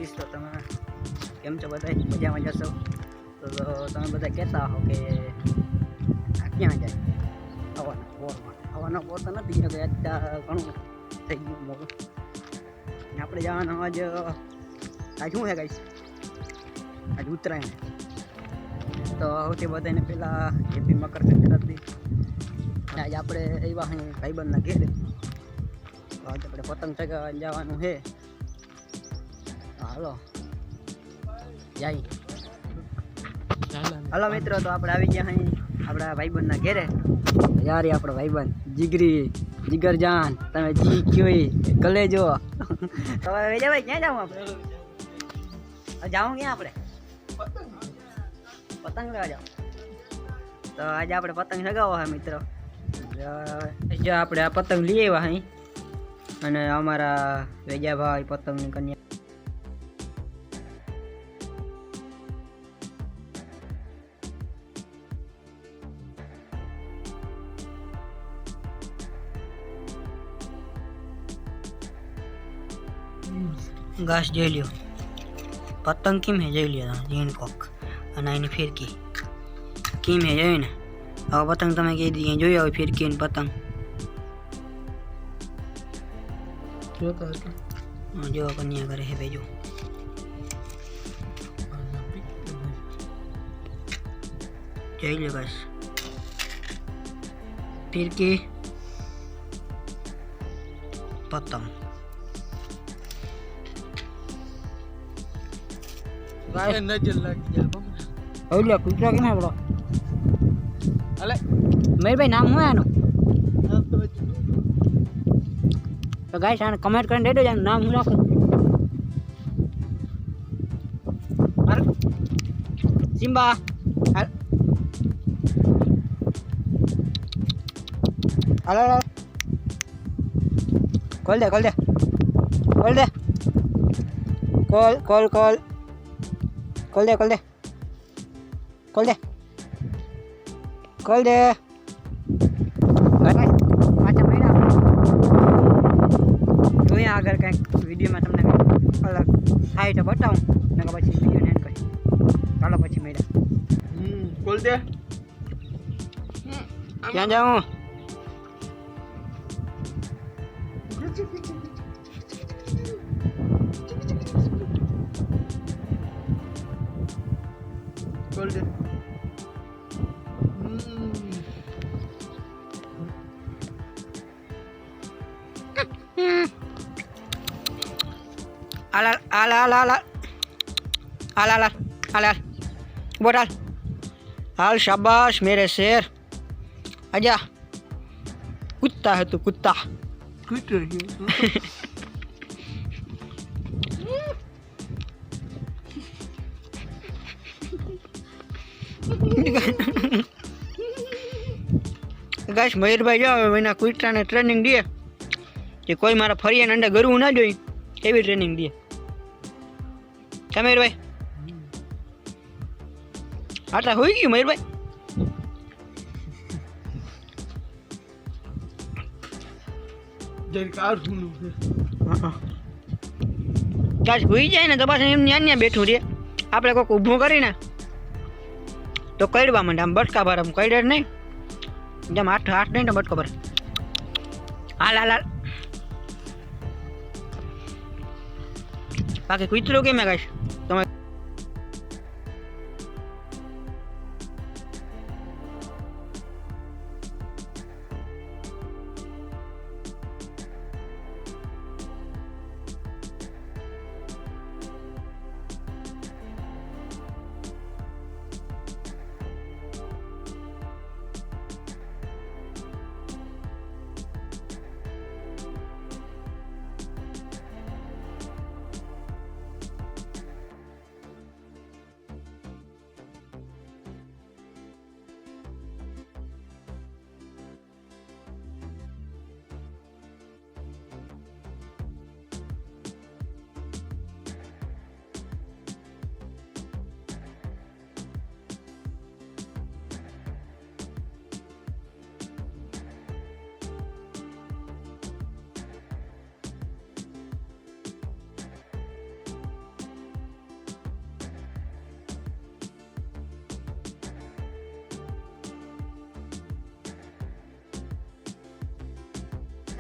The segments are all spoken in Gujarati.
ગાઈસ તો તમે કેમ છો બધા મજામાં જશો તો તમે બધા કહેતા હો કે આ ક્યાં જાય હવાના પોર તો નથી કે અત્યારે ઘણું થઈ ગયું મોટું આપણે જવાનું આજ શું છે ગાઈસ આજ ઉત્તરાયણ તો સૌથી બધાને પહેલાં હેપી મકર સંક્રાંતિ આજ આપણે એવા ભાઈબંધના ઘેર તો આજે આપણે પતંગ ચગાવવા જવાનું છે હાલો જાય હાલો મિત્રો તો આપણે આવી ગયા અહીં આપણા ભાઈબંધના ઘેરે યાર આપણો ભાઈબંધ જીગરજાન તમે જી કયો કલેજો તો વેજાભાઈ ક્યાં જાવું આપણે જાવું ક્યાં આપણે પતંગ લેવા જાવ તો આજે આપણે પતંગ ચગાવવા હે મિત્રો જો આપણે આ પતંગ લઈ આવ્યા અહીં અને અમારા વેજાભાઈ પતંગની કન્યા घास जई लियो पतंग किम है जई लिया जीन कोक અને એની ફિરકી કિમ હે જોઈ ને હવે પતંગ તમે કહી દીધી જોઈ હવે ફિરકી ને પતંગ જો કન્યા કરે હે બેજો જઈ લ્યો બસ ફિરકી પતંગ गाइस नजर लग गया ओले कुतरा के ना बड़ो अले मेरे भाई नाम हुआ है नो तो गाइस आने कमेंट करने दे दो जान नाम हुआ को अरे सिम्बा अरे खोल दे कॉल दे पाछा मळ्या જોઈએ આગળ કંઈક વિડીયોમાં તમને અલગ થાય તો બતાવું ને પછી વિડીયો એન્ડ કરી ચાલો પછી મળ્યા ખોલ દે ક્યાં જાઉં golden ala बोल हाल शाबाश मेरे शेर आजा कुत्ता है तू कुत्ता गाइस मयूर भाई जाओ एना कुत्रा ने ट्रेनिंग दिए कि कोई मारा फरिया अंडा गरु ना जोई एवी ट्रेनिंग दिए क्या मयूर भाई आटला होई गई मयूर भाई गाइस होई जाए ने तो बस एम न्या बैठू रे आपणे कोक ऊभो करीने तो कड़वा मंडे आम बटका भर आम कड़े नहीं जब हाथ नहीं तो बटको भर हाल बाकी कुतरो के मैं गाइस તમે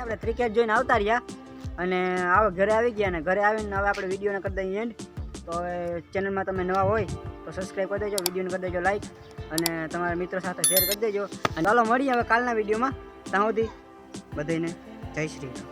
આપણે ક્રિકેટ જોઈને આવતા રહ્યા અને હવે ઘરે આવી ગયા અને ઘરે આવીને હવે આપણે વિડીયોને કરી દઈએ એન્ડ. તો હવે ચેનલમાં તમે નવા હોય તો સબસ્ક્રાઈબ કરી દેજો, વિડીયોને કરી દેજો લાઈક અને તમારા મિત્રો સાથે શેર કરી દેજો. અને ચાલો મળીએ હવે કાલના વિડીયોમાં. ત્યાં સુધી બધાને જય શ્રી રામ.